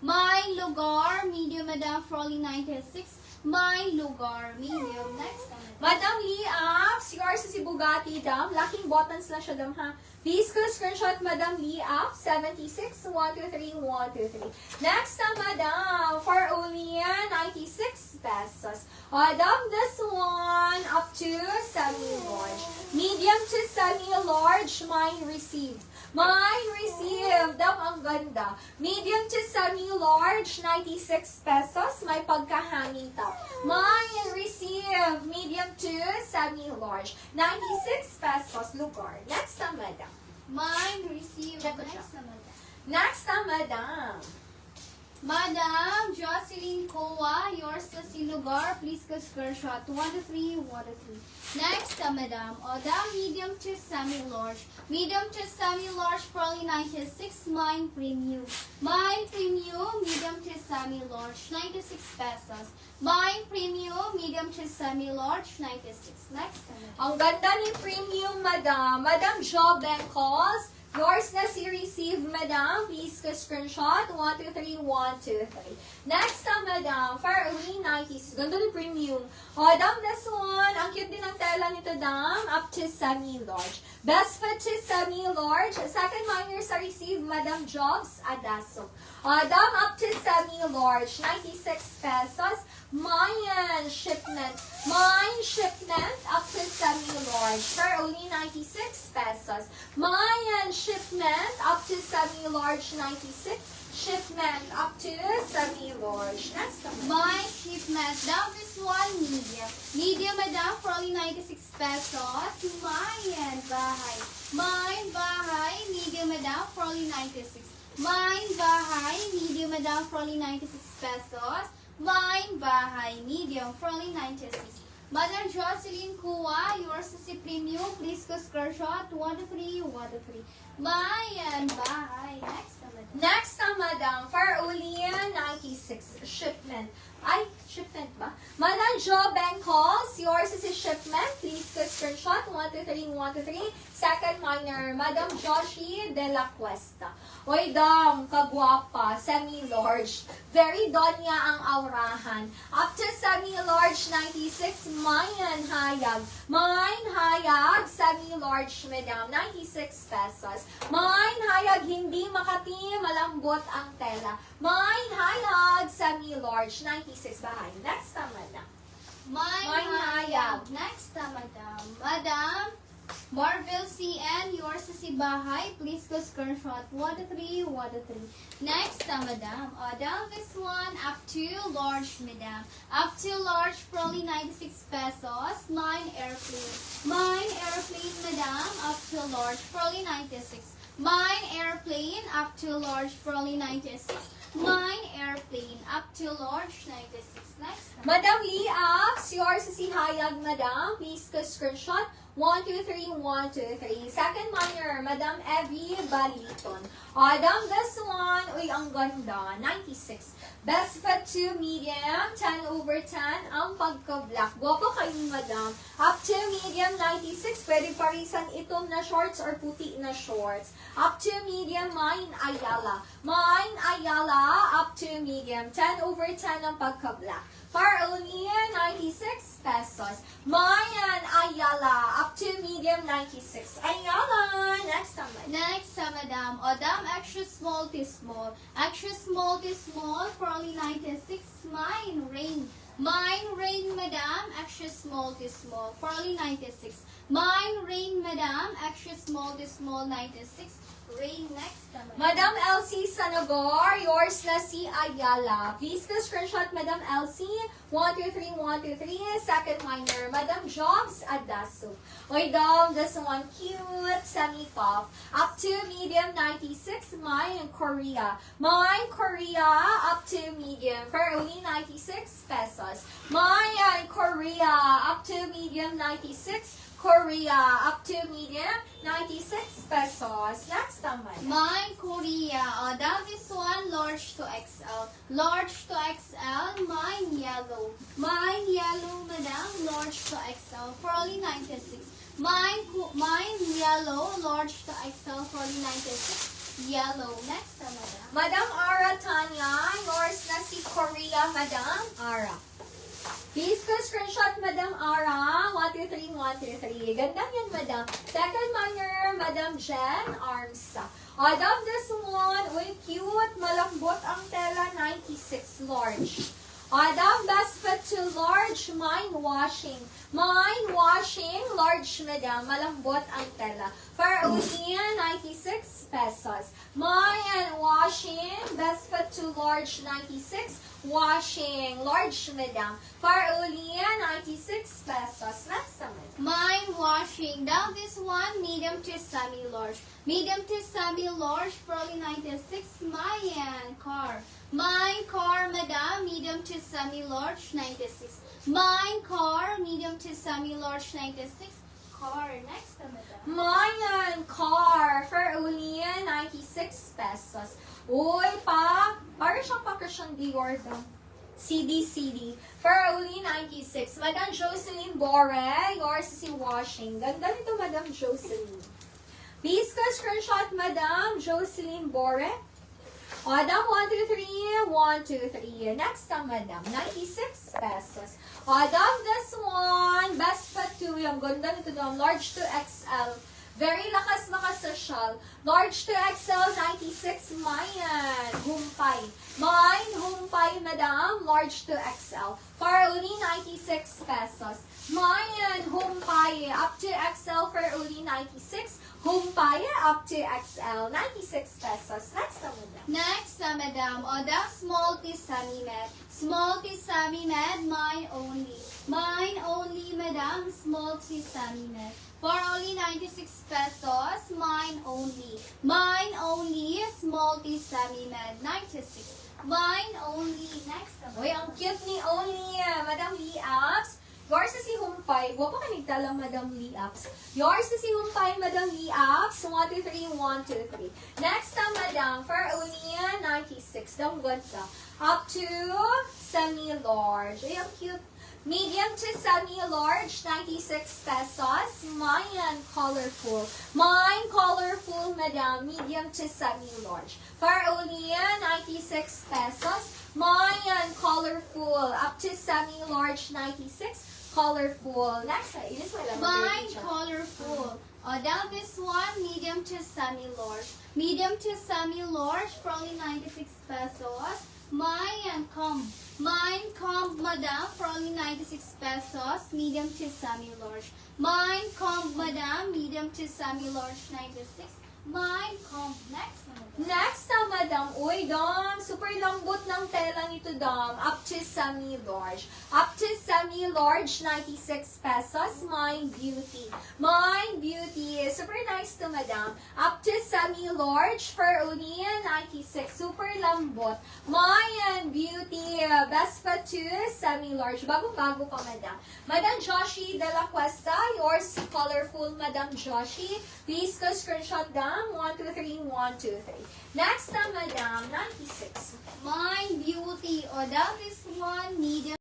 Mine lugar, medium, madam, for only 96. Mine lugar, medium. Next, Madam Lee Apps, yours is si Bugatti, dam. Lacking buttons na siya, dam, ha? Please ko screenshot, Madam Lee Apps, 76, 123, 123. Next na, Madam, for only 96 pesos. Madam, this one, up to semi-large. Medium to semi-large, mine received. Mine received, dam, ang ganda. Medium to semi-large, 96 pesos. May pagka-hanging top. Mine received, medium to semi-large, 96 pesos. Lugar. Next na, Madam. mine received. Check ko siya. Next, madam. Next na, Madam. Madam Jocelyn Kowa, yours na si lugar. Please go screenshot. 1 to 3, 1 to 3. Next, Madam. Oda, medium to semi-large. Medium to semi-large, probably 96. Mine premium. Mine premium, medium to semi-large, 96 pesos. Mine premium, medium to semi-large, 96. Next, Madam. Ang ganda ni Premium, Madam. Madam Jo Bencos. Yours na si Receive, Madam. Please ka screenshot. 1, 2, 3, 1, 2, 3. Next na, Madam. Fairly 90s. Ganda ni Premium. Madam, this one. Ang cute din ang tela nito, Dam. Up to semi-large. Best fit to semi-large. Second minor sa Receive, Madam Jobs Adaso. Dam, up to semi-large. 96 pesos. Mayan shipment. Mine shipment up to semi-large for only 96 pesos. Mayan shipment up to semi-large 96. Shipment up to semi-large. Next one. My shipment. Down this one, medium. Medium, madam, for only 96 pesos. Mine bahay. Mine bahay. Medium, madam, for only 96. Mine bahay. Medium, madam, for only 96 pesos. Mine bahay. Medium, for only 96. Madam Jocelyn Kuwa, yours is si premium. Please go screenshot. 1 to 3, 1 to 3. Mine bahay. Next, madam. Next na, Madam, for only 96 shipment. Ay, shipment ba? Madam Jo Bencos, yours is a shipment. Please go screenshot. 1, 2, 3, 1, 2, 3. Second minor, Madam Joshi de la Cuesta. Oy, Dam, kagwapa, semi-large. Very donya ang aurahan. Up to semi-large, 96, Mayan Hayag. Mine Hayag, semi-large, Madam, 96 pesos. Mine Hayag, hindi Makati, malambot ang tela. Mine Hayag, semi-large, 96 bahay. Next na, Madam. Mine hayag. Next na, madam. Madam, Marvel CN, yours is si bahay. Please go screenshot. 1 to 3, 1 to 3. Next na, madam. Down this one, up to large, madam. Up to large, probably 96 pesos. Mine airplane. Mine airplane, madam. Up to large, probably 96. Mine airplane, up to large, probably 96. Mine airplane, up to large, 96. Next na. Madam Lee Apps, yours is si Hayag, Madam. Please go screenshot. 1, 2, 3, 1, 2, 3. Second minor, Madam Evie Baliton. Madam, this one, uy, ang ganda, 96. Best fit to medium, 10 over 10, ang pagka-black. Guwapo kayo, Madam. Up to medium, 96. Pwede parisan itom na shorts or puti na shorts. Up to medium, Mine Ayala. Mine Ayala, up to medium, 10 over 10 ang pagka-black. For only 96 pesos. Mayan Ayala, up to medium 96. Ayala, next naman. Next, madam. Odam, extra small to small. Extra small to small for only 96. Mine rain. Mine rain, madam. Extra small to small for only 96. Mine rain, madam. Extra small to small 96. Rain next, Madam Elsie Sanagor, yours na si Ayala. Please go screenshot, Madam Elsie. 1, 2, 3, 1, 2, 3. Second minor, Madam Jobs Adaso. Oy, Dom, this one cute, semi-puff. Up to medium 96, Mine Korea. Mine Korea, up to medium for only 96 pesos. Mine Korea, up to medium 96. Korea, up to medium, 96 pesos. Next naman. Mine Korea. Down this one, large to XL. Large to XL. Mine yellow. Mine yellow, madam. Large to XL for only 96. Mine yellow. Large to XL for only 96. Yellow. Next na, madam. Madam Ara Tanya, yours na si Korea, Madam Ara. Please ko screenshot, Madam Ara. 1, 2, 3, 1, 2, 3. Ganda yan, Madam. Second minor, Madam Jen Armsa. Adam, this one. Uy, cute. Malambot ang tela. 96 large. Adam, best fit to large. Mine washing. Mine washing. Large, Madam. Malambot ang tela. For Ulian, 96 pesos. Mine washing. Best fit to large, 96. Washing. Large, Madam. For Ulian, 96 pesos. Next naman. Mine washing. Down this one, medium to semi-large. Medium to semi-large, probably 96. Mayan car. Mine car, madam, medium to semi-large, 96. Mine car, medium to semi-large, 96. Car. Next na, madam. Mayan car. For Ulian, 96 pesos. Uy, pa. Parang siyang pa Christian Dior daw. CD. For Uli, 96. Madam Jocelyn Bore, yours is si washing. Ganda nito, Madam Jocelyn. Please ko screenshot, Madam Jocelyn Bore. Adam, 1, 2, 3. 1, 2, 3. Next time, Madam. 96 pesos. Adam, this one. Best pa to. Yung ganda nito, Madam. Large to XL. Very lakas makasosyal. Large to XL, 96. Mayan. Humpay. Mine, humpay, Madam. Large to XL. For only 96 pesos. Mayan, humpay. Up to XL for only 96. Humpay, up to XL. 96 pesos. Next na, Madam. Next na, madam. O, the small to semi-med. Small to semi-med, mine only. Mine only, madam. Small to semi-med. For only 96 pesos, mine only. Mine only, small to semi-med, 96. Mine only. Next na, Uy, ang cute ni Only, Madam Lee Apps. Yours is si Humpay. Huwag pa kanigta lang, Madam Lee Apps. Yours is si Humpay, Madam Lee Apps. 1, 2, 3, 1, 2, 3. Next time, Madam, for Only, 96. Ang ganda. Up to semi-large. Ay, ang cute. Medium to semi-large, 96 pesos. Mayan colorful. Mine colorful, Madam. Medium to semi-large. For only 96 pesos. Mayan colorful. Up to semi-large, 96. Colorful. Next, it is my mine colorful. O, down this one, medium to semi-large. Medium to semi-large, for only 96 pesos. Mine comb. Mine comb, madam, for only 96 pesos. Medium to semi-large. Mine comb, madam, medium to semi-large, 96. Mine comb. Next na, madam. Next na, Madam. Uy, Dam. Super lambot ng tela nito, Dam. Up to semi-large. Up to semi-large, 96 pesos. Mine Beauty. Mine Beauty. Super nice to, Madam. Up to semi-large for only 96. Super lambot. Mine Beauty. Best pa to semi-large. Bago-bago pa, Madam. Madam Joshi de la Cuesta. Yours colorful, Madam Joshi. Please go screenshot, Dam. 1, 2, 3. 1, 2, 3. Next time, Madam, 96. Mine beauty. O, down this one, medium